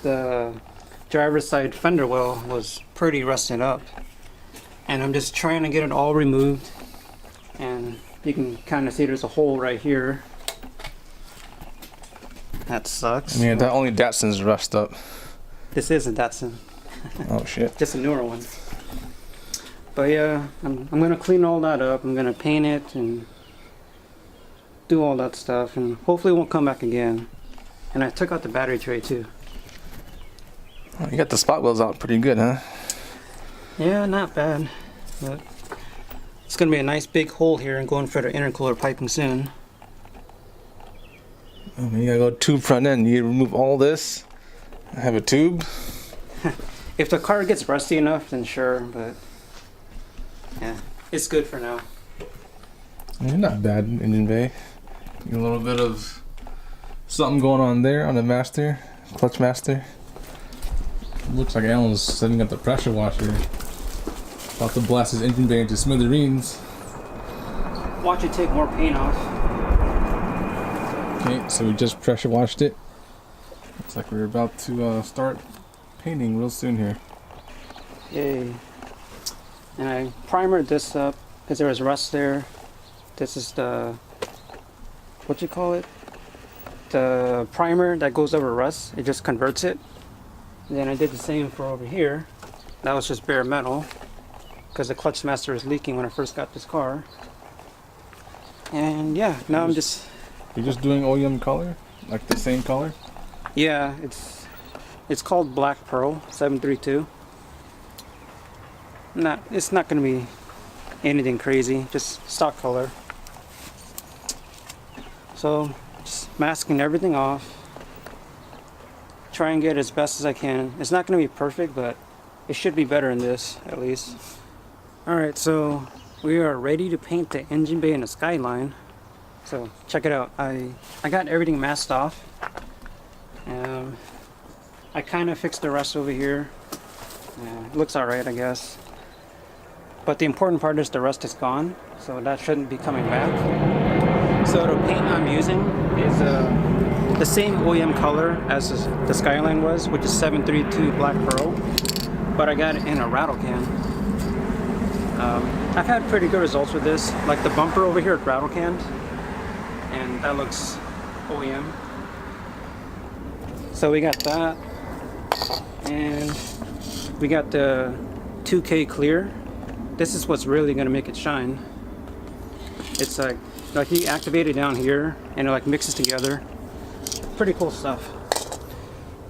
the driver's side fender well was pretty rusted up, and I'm just trying to get it all removed. And you can kind of see there's a hole right here. That sucks. I mean, only Datsun's rust up. This is a Datsun. Oh shit. Just a newer one. But yeah, I'm gonna clean all that up. I'm gonna paint it and do all that stuff, and hopefully it won't come back again. And I took out the battery tray too. Oh, you got the spot welds out pretty good, huh? Yeah, not bad. But it's gonna be a nice big hole here and going for the intercooler piping soon. Oh, man, you gotta go tube front end. You remove all this. Have a tube. If the car gets rusty enough, then sure, but yeah, it's good for now. Yeah, not bad engine bay. A little bit of something going on there on the master, clutch master. Looks like Alan's setting up the pressure washer. About to blast his engine bay into smithereens. Watch it take more paint off. Okay, so we just pressure washed it. Looks like we're about to start painting real soon here. Yay. And I primered this up because there was rust there. This is the, what you call it? The primer that goes over rust. It just converts it. And then I did the same for over here. That was just bare metal because the clutch master was leaking when I first got this car. And yeah, now I'm just... You're just doing OEM color? Like the same color? Yeah, it's called Black Pearl 732. It's not going to be anything crazy, just stock color. So just masking everything off. Try and get as best as I can. It's not going to be perfect, but it should be better than this at least. Alright, so we are ready to paint the engine bay and the Skyline. So check it out. I got everything masked off. I kind of fixed the rust over here. It looks alright, I guess. But the important part is the rust is gone, so that shouldn't be coming back. So the paint I'm using is the same OEM color as the Skyline was, which is 732 Black Pearl. But I got it in a rattle can. I've had pretty good results with this. Like the bumper over here, rattle canned. And that looks OEM. So we got that, and we got the 2K clear. This is what's really gonna make it shine. It's like you activate it down here and it like mixes together. Pretty cool stuff.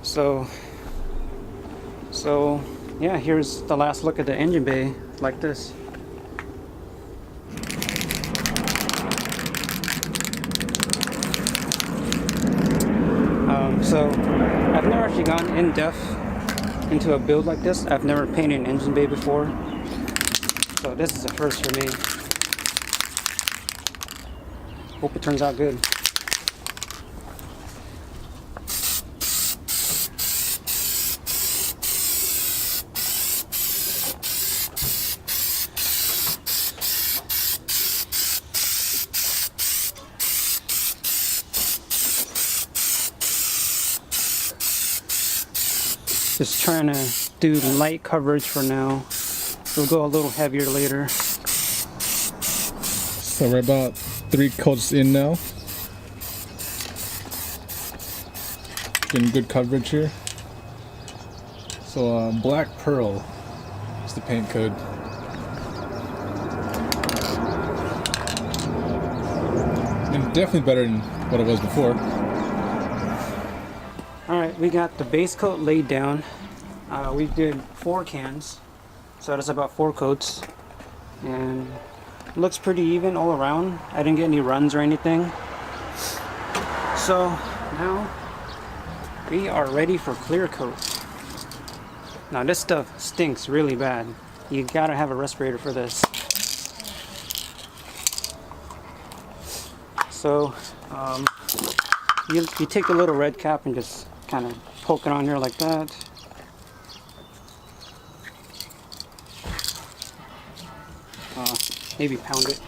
So yeah, here's the last look at the engine bay like this. So I've never actually gone in depth into a build like this. I've never painted an engine bay before, so this is a first for me. Hope it turns out good. Just trying to do light coverage for now. We'll go a little heavier later. So we're about 3 coats in now. Getting good coverage here. So Black Pearl is the paint code. And definitely better than what it was before. Alright, we got the base coat laid down. We did 4 cans, so that's about 4 coats. And it looks pretty even all around. I didn't get any runs or anything. So now we are ready for clear coat. Now this stuff stinks really bad. You gotta have a respirator for this. So you take the little red cap and just kind of poke it on here like that. Maybe pound it.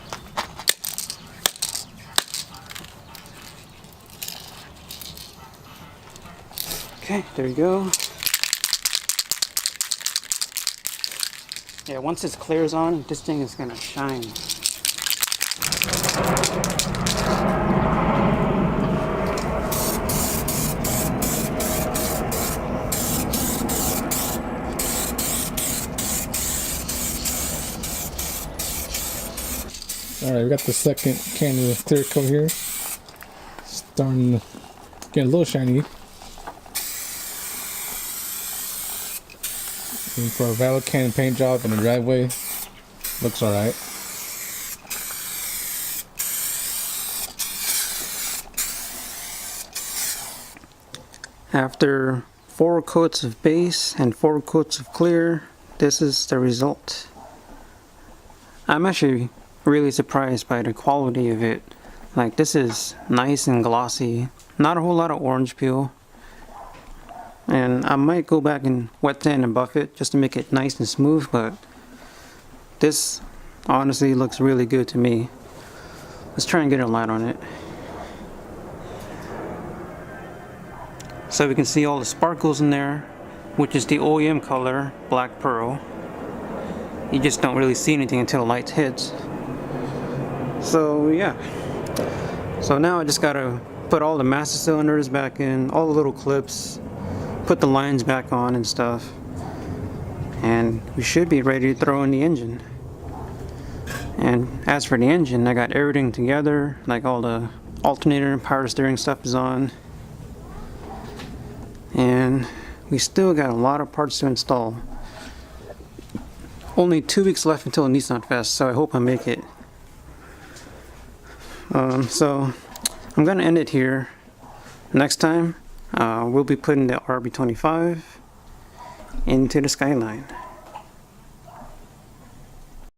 Okay, there you go. Yeah, once this clears on, this thing is gonna shine. Alright, we got the second can of clear coat here. Starting to get a little shiny. And for a rattle can paint job in the driveway, looks alright. After 4 coats of base and 4 coats of clear, this is the result. I'm actually really surprised by the quality of it. Like, this is nice and glossy, not a whole lot of orange peel. And I might go back and wet sand and buff it just to make it nice and smooth, but this honestly looks really good to me. Let's try and get a light on it. So we can see all the sparkles in there, which is the OEM color, Black Pearl. You just don't really see anything until the light hits. So yeah. So now I just gotta put all the master cylinders back in, all the little clips, put the lines back on and stuff. And we should be ready to throw in the engine. And as for the engine, I got everything together, like all the alternator and power steering stuff is on. And we still got a lot of parts to install. Only 2 weeks left until the Nissan Fest, so I hope I make it. So I'm gonna end it here. Next time, we'll be putting the RB25 into the Skyline.